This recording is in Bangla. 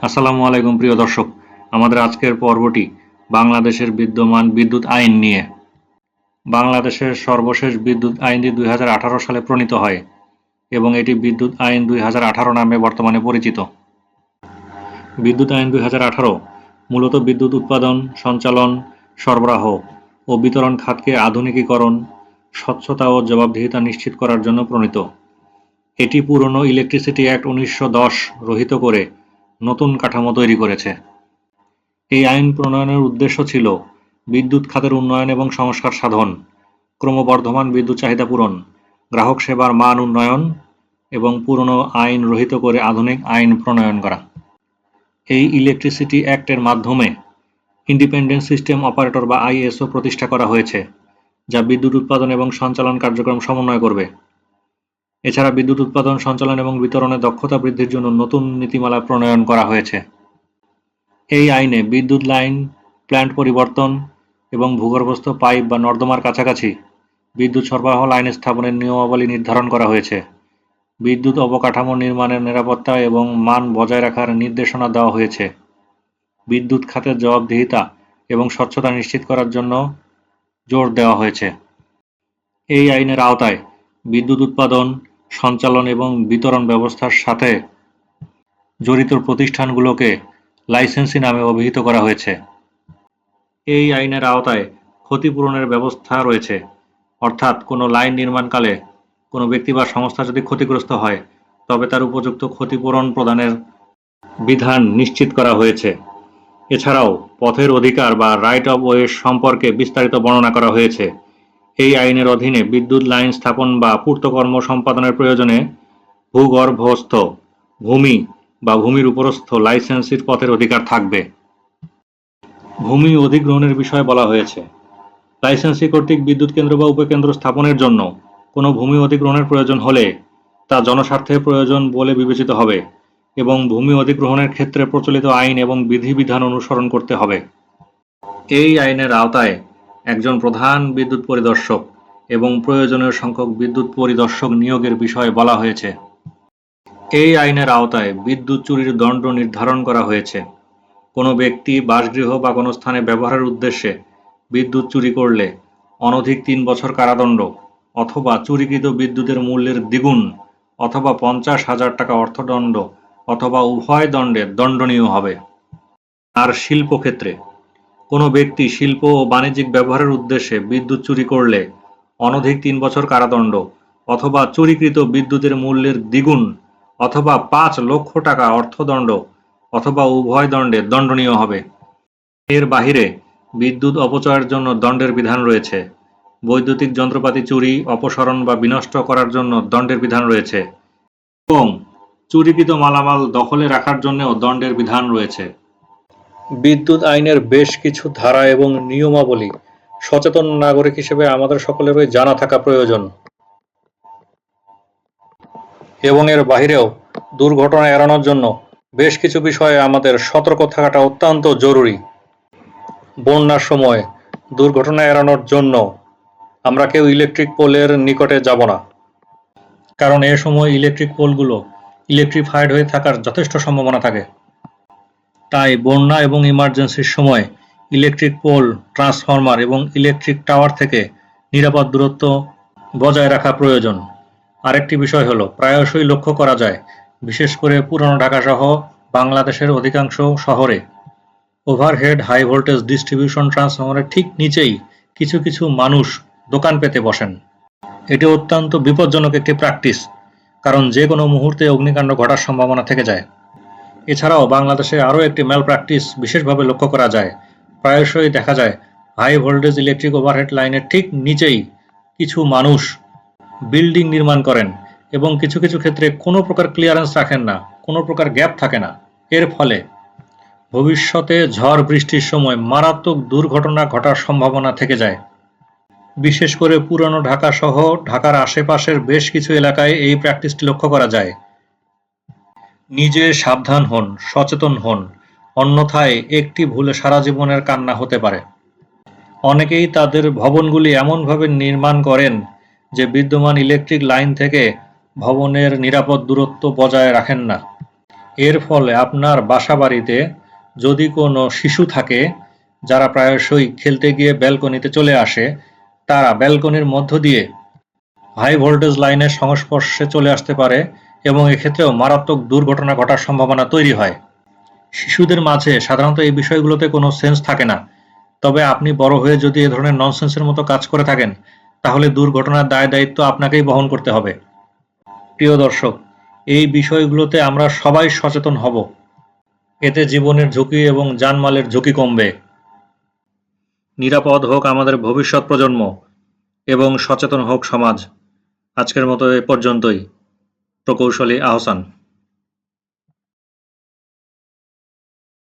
আসসালামু আলাইকুম প্রিয় দর্শক, আমাদের আজকের পর্বটি বাংলাদেশের বিদ্যমান বিদ্যুৎ আইন নিয়ে। বাংলাদেশের সর্বশেষ বিদ্যুৎ আইনটি 2018 সালে প্রণীত হয় এবং এটি বিদ্যুৎ আইন 2018 নামে বর্তমানে পরিচিত। বিদ্যুৎ আইন 2018 মূলত বিদ্যুৎ উৎপাদন, সঞ্চালন, সরবরাহ ও বিতরণ খাতকে আধুনিকীকরণ, স্বচ্ছতা ও জবাবদিহিতা নিশ্চিত করার জন্য প্রণীত। এটি পুরনো ইলেকট্রিসিটি অ্যাক্ট 1910 রহিত করে নতুন কাঠামো তৈরি করেছে। এই আইন প্রণয়নের উদ্দেশ্য ছিল বিদ্যুৎ খাতের উন্নয়ন এবং সংস্কার সাধন, ক্রমবর্ধমান বিদ্যুৎ চাহিদা পূরণ, গ্রাহক সেবার মান উন্নয়ন এবং পুরনো আইন রহিত করে আধুনিক আইন প্রণয়ন করা। এই ইলেকট্রিসিটি অ্যাক্টের মাধ্যমে ইন্ডিপেন্ডেন্ট সিস্টেম অপারেটর বা আইএসও প্রতিষ্ঠা করা হয়েছে, যা বিদ্যুৎ উৎপাদন এবং সঞ্চালন কার্যক্রম সমন্বয় করবে। এছাড়া বিদ্যুৎ উৎপাদন, সঞ্চালন এবং বিতরণে দক্ষতা বৃদ্ধির জন্য নতুন নীতিমালা প্রণয়ন করা হয়েছে। এই আইনে বিদ্যুৎ লাইন, প্ল্যান্ট পরিবর্তন এবং ভূগর্ভস্থ পাইপ বা নর্দমার কাছাকাছি বিদ্যুৎ সরবরাহ লাইন স্থাপনের নিয়মাবলী নির্ধারণ করা হয়েছে। বিদ্যুৎ অবকাঠামো নির্মাণের নিরাপত্তা এবং মান বজায় রাখার নির্দেশনা দেওয়া হয়েছে। বিদ্যুৎ খাতের জবাবদিহিতা এবং স্বচ্ছতা নিশ্চিত করার জন্য জোর দেওয়া হয়েছে। এই আইনের আওতায় বিদ্যুৎ উৎপাদন, সঞ্চালন এবং বিতরণ ব্যবস্থার সাথে জড়িত প্রতিষ্ঠানগুলোকে লাইসেন্সি নামে অভিহিত করা হয়েছে। এই আইনের আওতায় ক্ষতিপূরণের ব্যবস্থা রয়েছে, অর্থাৎ কোনো লাইন নির্মাণকালে কোনো ব্যক্তি বা সংস্থা যদি ক্ষতিগ্রস্ত হয় তবে তার উপযুক্ত ক্ষতিপূরণ প্রদানের বিধান নিশ্চিত করা হয়েছে। এছাড়াও পথের অধিকার বা রাইট অফ ওয়ে সম্পর্কে বিস্তারিত বর্ণনা করা হয়েছে। এই আইনের অধীনে বিদ্যুৎ লাইন স্থাপন বা পূর্তকর্ম সম্পাদনের প্রয়োজনে ভূগর্ভস্থ, ভূমি বা ভূমির উপরস্থ লাইসেন্সির পথের অধিকার থাকবে। ভূমি অধিগ্রহণের বিষয়ে বলা হয়েছে, লাইসেন্সি কর্তৃক বিদ্যুৎ কেন্দ্র বা উপকেন্দ্র স্থাপনের জন্য কোনো ভূমি অধিগ্রহণের প্রয়োজন হলে তা জনস্বার্থে প্রয়োজন বলে বিবেচিত হবে এবং ভূমি অধিগ্রহণের ক্ষেত্রে প্রচলিত আইন এবং বিধিবিধান অনুসরণ করতে হবে। এই আইনের আওতায় একজন প্রধান বিদ্যুৎ পরিদর্শক এবং প্রয়োজনীয় সংখ্যক বিদ্যুৎ পরিদর্শক নিয়োগের বিষয়ে বলা হয়েছে। এই আইনের আওতায় বিদ্যুৎ চুরির দণ্ড নির্ধারণ করা হয়েছে। কোনো ব্যক্তি বাসগৃহ বা কোনো স্থানে ব্যবহারের উদ্দেশ্যে বিদ্যুৎ চুরি করলে অনধিক 3 বছর কারাদণ্ড অথবা চুরিকৃত বিদ্যুতের মূল্যের দ্বিগুণ অথবা 50,000 টাকা অর্থদণ্ড অথবা উভয় দণ্ডে দণ্ডনীয় হবে। আর শিল্পক্ষেত্রে কোনো ব্যক্তি শিল্প ও বাণিজ্যিক ব্যবহারের উদ্দেশ্যে বিদ্যুৎ চুরি করলে অনধিক 3 বছর কারাদণ্ড অথবা চুরিকৃত বিদ্যুতের মূল্যের দ্বিগুণ অথবা 5 লক্ষ টাকা অর্থদণ্ড অথবা উভয় দণ্ডে দণ্ডনীয় হবে। এর বাহিরে বিদ্যুৎ অপচয়ের জন্য দণ্ডের বিধান রয়েছে। বৈদ্যুতিক যন্ত্রপাতি চুরি, অপসারণ বা বিনষ্ট করার জন্য দণ্ডের বিধান রয়েছে এবং চুরিকৃত মালামাল দখলে রাখার জন্যও দণ্ডের বিধান রয়েছে। বিদ্যুৎ আইনের বেশ কিছু ধারা এবং নিয়মাবলী সচেতন নাগরিক হিসেবে আমাদের সকলেরই জানা থাকা প্রয়োজন এবং এর বাহিরেও দুর্ঘটনা এড়ানোর জন্য বেশ কিছু বিষয়ে আমাদের সতর্ক থাকাটা অত্যন্ত জরুরি। বন্যার সময় দুর্ঘটনা এড়ানোর জন্য আমরা কেউ ইলেকট্রিক পোলের নিকটে যাব না, কারণ এ সময় ইলেকট্রিক পোলগুলো ইলেকট্রিফাইড হয়ে থাকার যথেষ্ট সম্ভাবনা থাকে। তাই বন্যা এবং ইমার্জেন্সির সময় ইলেকট্রিক পোল, ট্রান্সফরমার এবং ইলেকট্রিক টাওয়ার থেকে নিরাপদ দূরত্ব বজায় রাখা প্রয়োজন। আরেকটি বিষয় হলো, প্রায়শই লক্ষ্য করা যায়, বিশেষ করে পুরানো ঢাকা সহ বাংলাদেশের অধিকাংশ শহরে ওভারহেড হাই ভোল্টেজ ডিস্ট্রিবিউশন ট্রান্সফরমারের ঠিক নিচেই কিছু কিছু মানুষ দোকান পেতে বসেন। এটি অত্যন্ত বিপজ্জনক একটি প্র্যাকটিস, কারণ যে কোনো মুহূর্তে অগ্নিকাণ্ড ঘটার সম্ভাবনা থেকে যায়। এছাড়াও বাংলাদেশে আরও একটি ম্যাল প্র্যাকটিস বিশেষভাবে লক্ষ্য করা যায়। প্রায়শই দেখা যায় হাই ভোল্টেজ ইলেকট্রিক ওভারহেড লাইনের ঠিক নিচেই কিছু মানুষ বিল্ডিং নির্মাণ করেন এবং কিছু কিছু ক্ষেত্রে কোনো প্রকার ক্লিয়ারেন্স রাখেন না, কোনো প্রকার গ্যাপ থাকে না। এর ফলে ভবিষ্যতে ঝড় বৃষ্টির সময় মারাত্মক দুর্ঘটনা ঘটার সম্ভাবনা থেকে যায়। বিশেষ করে পুরানো ঢাকা সহ ঢাকার আশেপাশের বেশ কিছু এলাকায় এই প্র্যাকটিসটি লক্ষ্য করা যায়। নিজে সাবধান হন, সচেতন হন, অন্যথায় একটি ভুলে সারা জীবনের কান্না হতে পারে। অনেকেই তাদের ভবনগুলি এমনভাবে নির্মাণ করেন যে বিদ্যমান ইলেকট্রিক লাইন থেকে ভবনের নিরাপদ দূরত্ব বজায় রাখেন না। এর ফলে আপনার বাসাবাড়িতে যদি কোনো শিশু থাকে যারা প্রায়শই খেলতে গিয়ে ব্যালকনিতে চলে আসে, তারা ব্যালকনির মধ্য দিয়ে হাই ভোল্টেজ লাইনের সংস্পর্শে চলে আসতে পারে এবং এক্ষেত্রেও মারাত্মক দুর্ঘটনা ঘটার সম্ভাবনা তৈরি হয়। শিশুদের মাঝে সাধারণত এই বিষয়গুলোতে কোনো সেন্স থাকে না, তবে আপনি বড় হয়ে যদি এ ধরনের ননসেন্সের মতো কাজ করে থাকেন, তাহলে দুর্ঘটনার দায়-দায়িত্ব আপনাকেই বহন করতে হবে। প্রিয় দর্শক, এই বিষয়গুলোতে আমরা সবাই সচেতন হব। এতে জীবনের ঝুঁকি এবং জানমালের ঝুঁকি কমবে। নিরাপদ হোক আমাদের ভবিষ্যৎ প্রজন্ম এবং সচেতন হোক সমাজ। আজকের মতো এ পর্যন্তই। প্রকৌশলী আহসান।